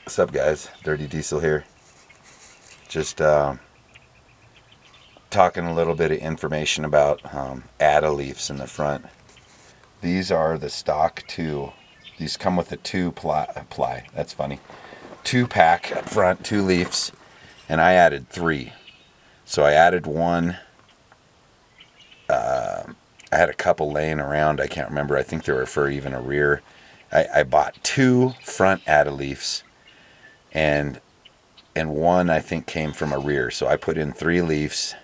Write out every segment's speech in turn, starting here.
What's up, guys? Dirty Diesel here. Just talking a little bit of information about Atta leafs in the front. These are the stock two. These come with a two-ply. That's funny. 2-pack up front, 2 leafs, and I added 3. So I added one. I had a couple laying around. I can't remember. I think they were for even a rear. I bought 2 front Atta leafs, and one I think came from a rear. So I put in 3 leafs,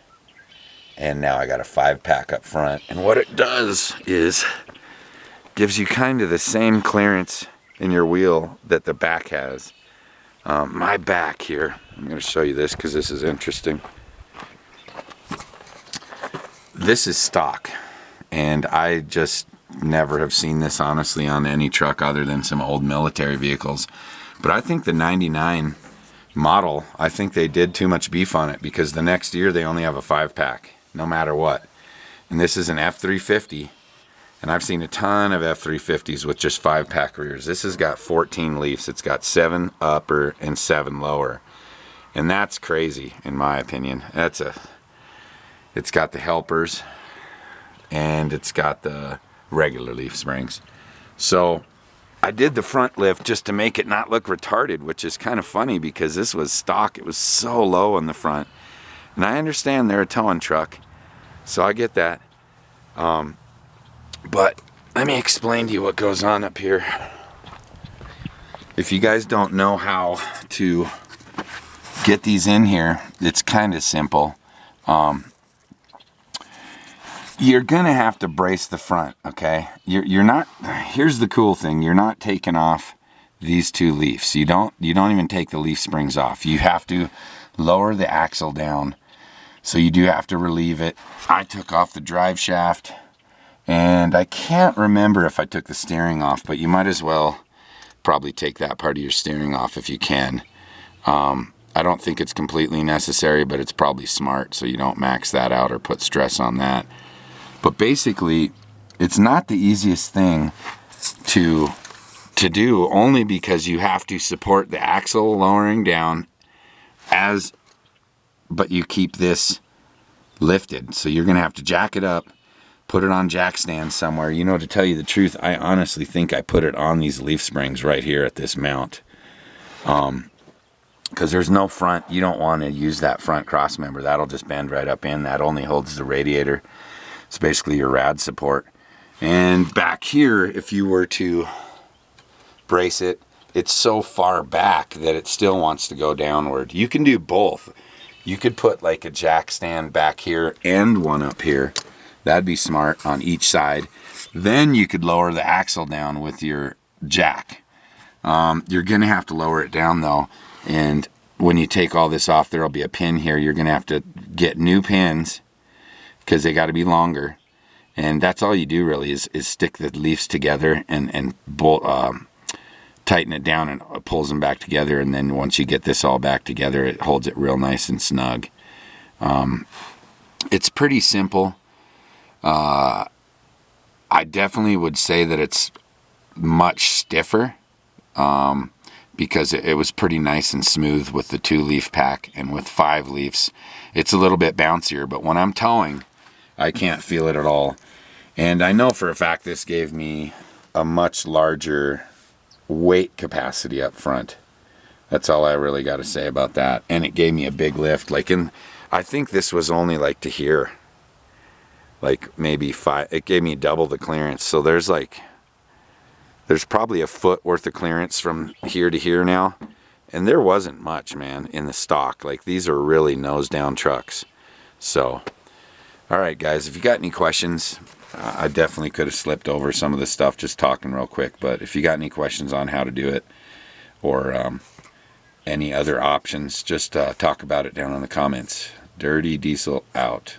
and now I got a 5-pack up front. And what it does is gives you kind of the same clearance in your wheel that the back has. My back here, I'm going to show you this because this is interesting. This is stock, and I just never have seen this honestly on any truck other than some old military vehicles. But I think the 99 model, I think they did too much beef on it, because the next year they only have a 5-pack no matter what. And this is an F-350, and I've seen a ton of F-350s with just 5-pack rears. This has got 14 leafs. It's got 7 upper and 7 lower, and that's crazy in my opinion. It's got the helpers, and it's got the regular leaf springs. So I did the front lift just to make it not look retarded, which is kind of funny because this was stock. It was so low on the front. And I understand they're a towing truck, so I get that. But let me explain to you what goes on up here. If you guys don't know how to get these in here, it's kind of simple. You're gonna have to brace the front, okay? You're not. Here's the cool thing: you're not taking off these 2 leafs. You don't even take the leaf springs off. You have to lower the axle down, so you do have to relieve it. I took off the drive shaft, and I can't remember if I took the steering off, but you might as well probably take that part of your steering off if you can. I don't think it's completely necessary, but it's probably smart so you don't max that out or put stress on that. But basically, it's not the easiest thing to do, only because you have to support the axle lowering down but you keep this lifted. So you're gonna have to jack it up, put it on jack stand somewhere. You know, to tell you the truth, I honestly think I put it on these leaf springs right here at this mount. Because there's no front. You don't want to use that front cross member. That'll just bend right up in. That only holds the radiator. It's basically your rad support. And back here, if you were to brace it, it's so far back that it still wants to go downward. You can do both. You could put like a jack stand back here and one up here. That'd be smart on each side. Then you could lower the axle down with your jack. You're gonna have to lower it down though, and when you take all this off, there'll be a pin here. You're gonna have to get new pins, because they got to be longer, and that's all you do really is stick the leaves together and bolt, tighten it down, and it pulls them back together. And then once you get this all back together, it holds it real nice and snug. It's pretty simple. I definitely would say that it's much stiffer, because it was pretty nice and smooth with the 2-leaf pack, and with 5 leaves it's a little bit bouncier. But when I'm towing, I can't feel it at all. And I know for a fact this gave me a much larger weight capacity up front. That's all I really got to say about that. And it gave me a big lift. I think this was only like to here, like maybe 5. It gave me double the clearance. So there's probably a foot worth of clearance from here to here now. And there wasn't much, man, in the stock. Like, these are really nose down trucks. So all right, guys, if you got any questions, I definitely could have slipped over some of this stuff just talking real quick. But if you got any questions on how to do it, or any other options, just talk about it down in the comments. Dirty Diesel out.